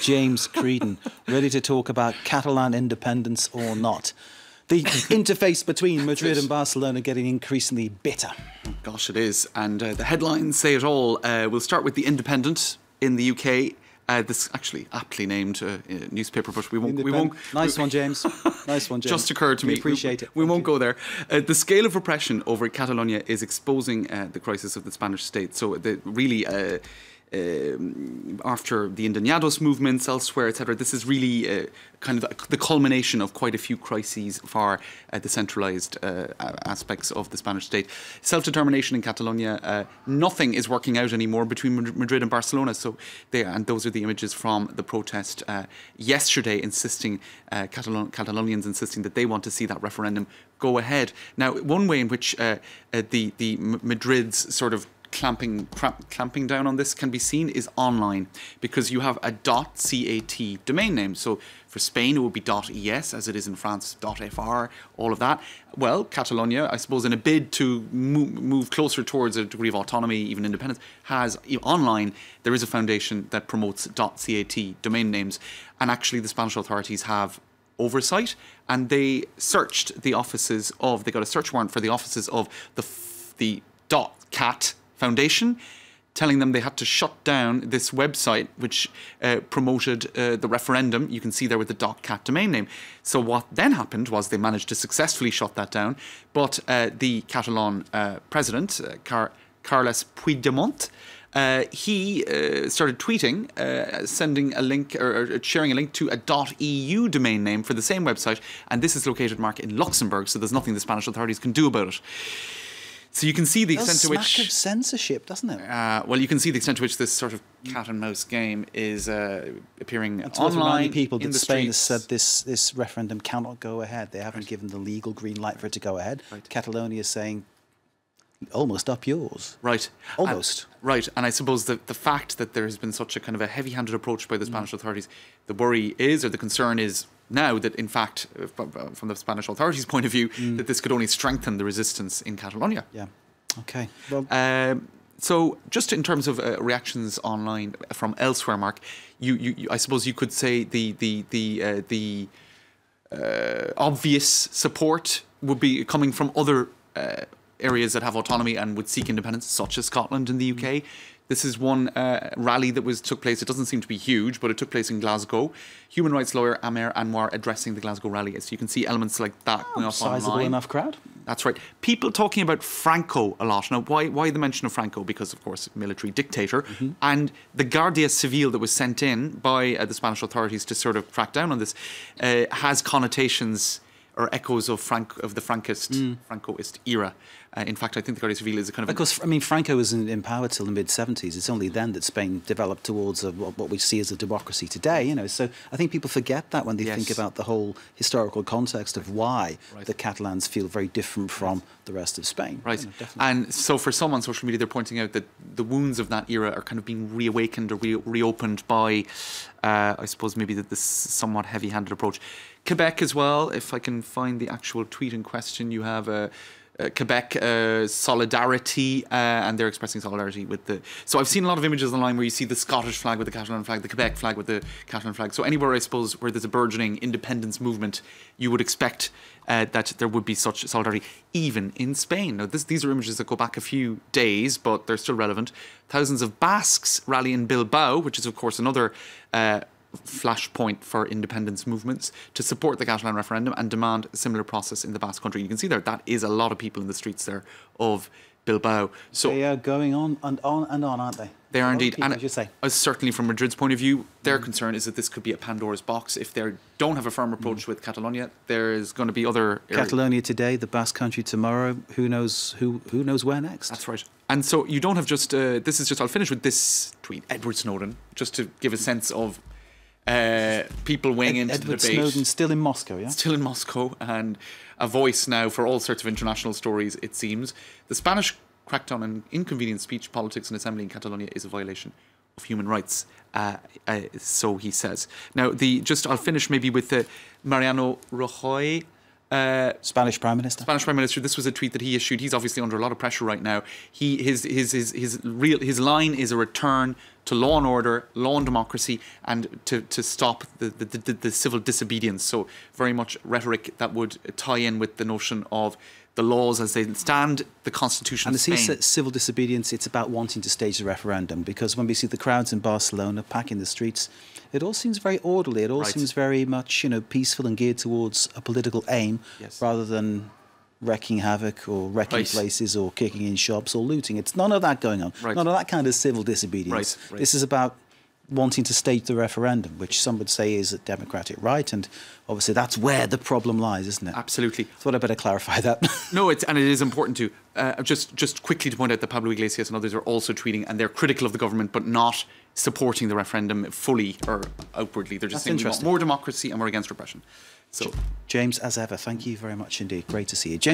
James Creedon, ready to talk about Catalan independence or not. The interface between Madrid and Barcelona getting increasingly bitter. Gosh, it is. And the headlines say it all. We'll start with The Independent in the UK. This actually aptly named newspaper, but we won't. Nice one, James. Nice one, James. Just occurred to me. We appreciate it. We won't go there. The scale of repression over Catalonia is exposing the crisis of the Spanish state. So really, after the Indignados movements elsewhere, etc., this is really kind of the culmination of quite a few crises for the centralised aspects of the Spanish state. Self-determination in Catalonia, nothing is working out anymore between Madrid and Barcelona. So and those are the images from the protest yesterday, insisting Catalonians insisting that they want to see that referendum go ahead. Now, one way in which the Madrid's sort of clamping down on this can be seen is online, because you have a .cat domain name. So for Spain it would be .es, as it is in France, .fr, all of that. Well, Catalonia, I suppose in a bid to move closer towards a degree of autonomy, even independence, has online, there is a foundation that promotes .cat domain names, and actually the Spanish authorities have oversight, and they searched the offices of, they got a search warrant for the offices of the .cat Foundation, telling them they had to shut down this website which promoted the referendum. You can see there with the .cat domain name. So what then happened was they managed to successfully shut that down, but the Catalan president, Carles Puigdemont, he started tweeting, sending a link or sharing a link to a .eu domain name for the same website, and this is located, Mark, in Luxembourg, so there's nothing the Spanish authorities can do about it. So you can see the extent to which... smack of censorship, doesn't it? Well, you can see the extent to which this sort of cat and mouse game is appearing online. Many people that Spain has streets. said this referendum cannot go ahead. They haven't given the legal green light for it to go ahead. Right. Catalonia is saying, almost up yours. Right. Almost. Right. And I suppose the fact that there has been such a kind of a heavy-handed approach by the Spanish authorities, the worry is, or the concern is, now that, in fact, from the Spanish authorities' point of view, that this could only strengthen the resistance in Catalonia. Yeah. Okay. Well, so, just in terms of reactions online from elsewhere, Mark, I suppose you could say the obvious support would be coming from other areas that have autonomy and would seek independence, such as Scotland and the UK. This is one rally that took place. It doesn't seem to be huge, but it took place in Glasgow. Human rights lawyer Amer Anwar addressing the Glasgow rally. So you can see elements like that going up online. sizable enough crowd. That's right. People talking about Franco a lot. Now, why the mention of Franco? Because, of course, military dictator. And the Guardia Civil that was sent in by the Spanish authorities to sort of crack down on this has connotations or echoes of the Francoist era. In fact, I think the Guardia Civil is a kind of... Because, I mean, Franco was in power till the mid-70s. It's only then that Spain developed towards what we see as a democracy today, you know. So I think people forget that when they think about the whole historical context of why the Catalans feel very different from the rest of Spain. Right. You know, and so for some on social media, they're pointing out that the wounds of that era are kind of being reawakened or reopened by, I suppose, maybe this somewhat heavy-handed approach. Quebec as well, if I can find the actual tweet in question, you have... Quebec solidarity, and they're expressing solidarity with the... So I've seen a lot of images online where you see the Scottish flag with the Catalan flag, the Quebec flag with the Catalan flag. So anywhere, I suppose, where there's a burgeoning independence movement, you would expect that there would be such solidarity, even in Spain. Now, these are images that go back a few days, but they're still relevant. Thousands of Basques rally in Bilbao, which is, of course, another... flashpoint for independence movements, to support the Catalan referendum and demand a similar process in the Basque Country. You can see there that is a lot of people in the streets there of Bilbao. So they are going on and on and on, aren't they? They are indeed. People, and certainly from Madrid's point of view, their concern is that this could be a Pandora's box. If they don't have a firm approach with Catalonia, there's going to be other areas. Catalonia today, the Basque Country tomorrow. Who knows where next? That's right. And so you don't have just... I'll finish with this tweet. Edward Snowden, just to give a sense of people weighing into the debate. Edward Snowden still in Moscow, yeah? Still in Moscow, and a voice now for all sorts of international stories, it seems. The Spanish crackdown on inconvenient speech, politics and assembly in Catalonia is a violation of human rights, so he says. Now, I'll finish maybe with Mariano Rajoy, Spanish Prime Minister. Spanish Prime Minister. This was a tweet that he issued. He's obviously under a lot of pressure right now. His line is a return to law and order, law and democracy, and to stop the civil disobedience. So very much rhetoric that would tie in with the notion of the laws as they stand, the Constitution and of Spain. And civil disobedience, it's about wanting to stage a referendum, because when we see the crowds in Barcelona packing the streets, it all seems very orderly. It all seems very much, peaceful and geared towards a political aim, rather than wreaking havoc or wrecking places or kicking in shops or looting. It's none of that going on. None of that kind of civil disobedience. This is about wanting to stage the referendum, which some would say is a democratic right, and obviously that's where the problem lies, isn't it? Absolutely. Thought I'd better clarify that. No, it is important to just quickly to point out that Pablo Iglesias and others are also tweeting, and they're critical of the government, but not supporting the referendum fully or outwardly. They're just saying we want more democracy and we're against repression. So, James, as ever, thank you very much indeed. Great to see you. James